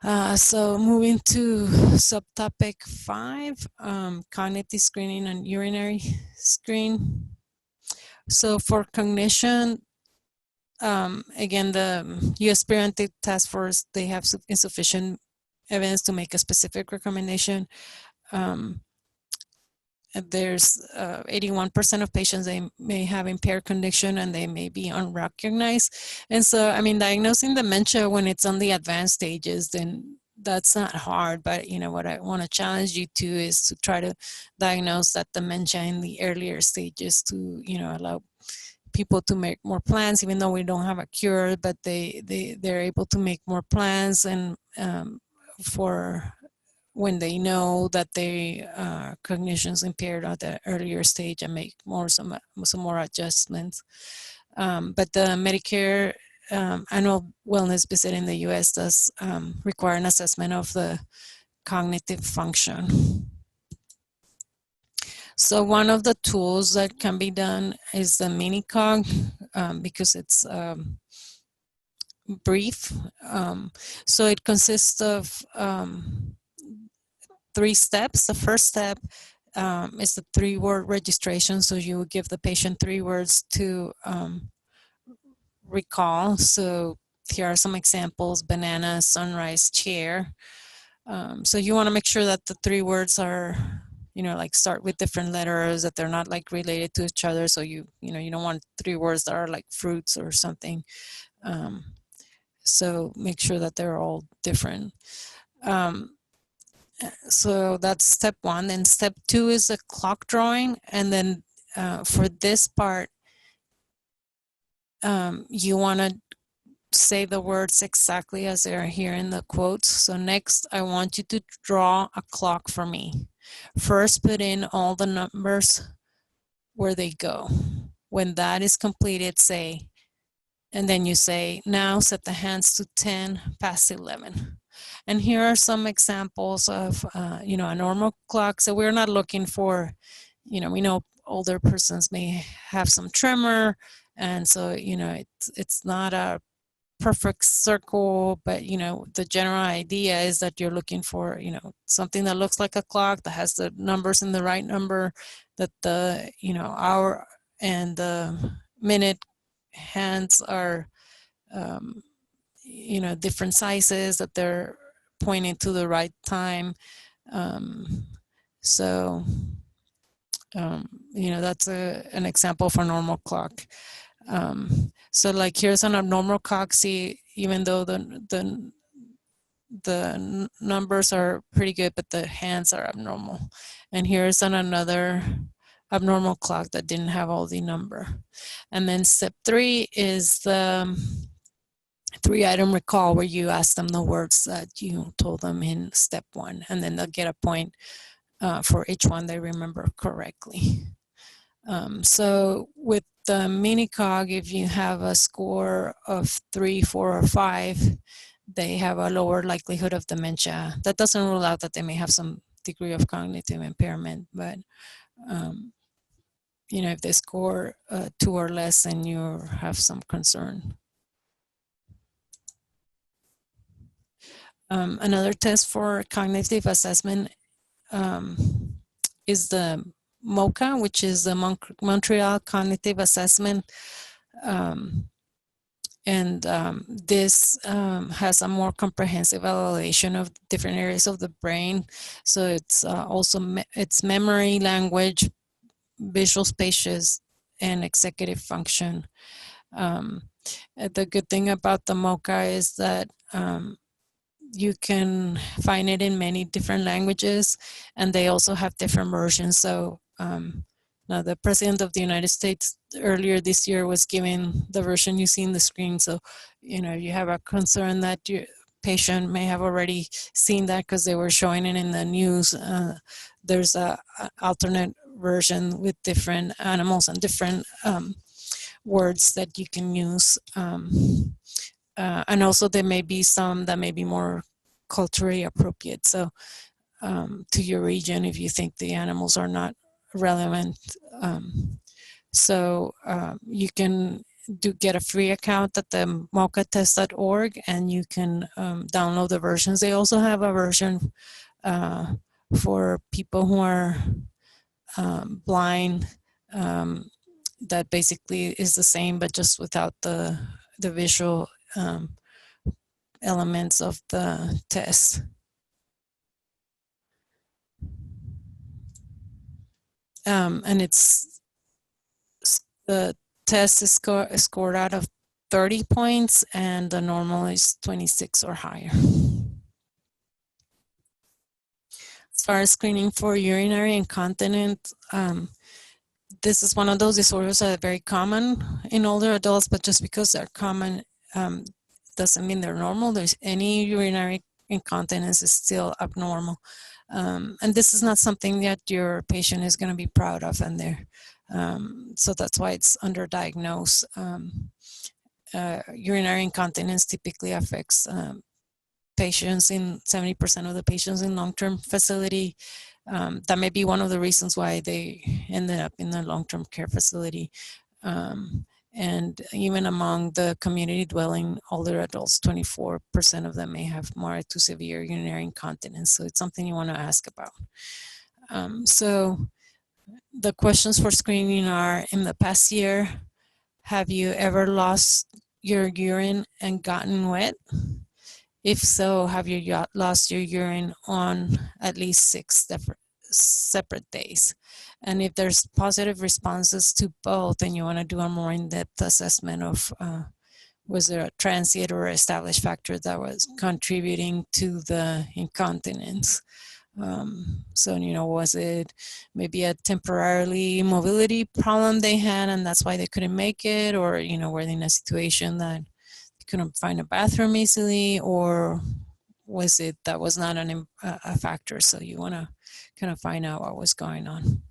So moving to subtopic 5, cognitive screening and urinary screen. So for cognition, again, the U.S. Preventive Task Force, they have insufficient evidence to make a specific recommendation. There's 81% of patients, they may have impaired cognition and they may be unrecognized. And so, I mean, diagnosing dementia when it's on the advanced stages, then that's not hard. But, you know, what I want to challenge you to is to try to diagnose that dementia in the earlier stages to, you know, allow people to make more plans, even though we don't have a cure, but they're able to make more plans and for when they know that their cognition is impaired at the earlier stage and make some more adjustments. But the Medicare annual wellness visit in the U.S. does require an assessment of the cognitive function. So one of the tools that can be done is the Mini Cog because it's brief. So it consists of 3 steps. The first step is the 3-word registration. So you would give the patient 3 words to recall. So here are some examples: banana, sunrise, chair. So you want to make sure that the 3 words are, you know, like start with different letters, that they're not like related to each other. So you know, you don't want 3 words that are like fruits or something. So make sure that they're all different. So that's step 1. Then step 2 is a clock drawing. And then for this part, you want to say the words exactly as they are here in the quotes. So next, I want you to draw a clock for me. First, put in all the numbers where they go. When that is completed, say, and then you say, now set the hands to 10 past 11. And here are some examples of, you know, a normal clock. So we're not looking for, you know, we know older persons may have some tremor. And so, you know, it's not a perfect circle, but, you know, the general idea is that you're looking for, you know, something that looks like a clock, that has the numbers in the right number, that the, you know, hour and the minute hands are, you know, different sizes, that they're pointing to the right time. So, you know, that's an example for normal clock. So like here's an abnormal clock. See, even though the numbers are pretty good, but the hands are abnormal. And here's another abnormal clock that didn't have all the number. And then step 3 is the 3-item recall, where you ask them the words that you told them in step 1, and then they'll get a point for each one they remember correctly. So with the Mini Cog, if you have a score of 3, 4, or 5, they have a lower likelihood of dementia. That doesn't rule out that they may have some degree of cognitive impairment, but you know, if they score 2 or less, then you have some concern. Another test for cognitive assessment is the MoCA, which is the Montreal Cognitive Assessment. This has a more comprehensive evaluation of different areas of the brain. So it's also it's memory, language, visual-spatial, and executive function. The good thing about the MoCA is that you can find it in many different languages, and they also have different versions. So now the President of the United States earlier this year was given the version you see in the screen. So, you know, you have a concern that your patient may have already seen that because they were showing it in the news. There's a alternate version with different animals and different words that you can use. And also there may be some that may be more culturally appropriate. So to your region, if you think the animals are not relevant. So you can do get a free account at the mocatest.org, and you can download the versions. They also have a version for people who are blind, that basically is the same, but just without the visual elements of the test. And it's the test is scored out of 30 points, and the normal is 26 or higher. As far as screening for urinary incontinence, this is one of those disorders that are very common in older adults, but just because they're common doesn't mean they're normal. There's any urinary incontinence is still abnormal. And this is not something that your patient is going to be proud of, and so that's why it's underdiagnosed. Urinary incontinence typically affects patients in 70% of the patients in long-term facility. That may be one of the reasons why they ended up in the long-term care facility. And even among the community dwelling older adults, 24% of them may have moderate to severe urinary incontinence. So it's something you want to ask about. So the questions for screening are: in the past year, have you ever lost your urine and gotten wet? If so, have you lost your urine on at least 6 separate days? And if there's positive responses to both, then you want to do a more in-depth assessment of was there a transient or established factor that was contributing to the incontinence. So, was it maybe a temporarily mobility problem they had, and that's why they couldn't make it? Or, were they in a situation that they couldn't find a bathroom easily? Or was it that was not a factor? So you want to kind of find out what was going on.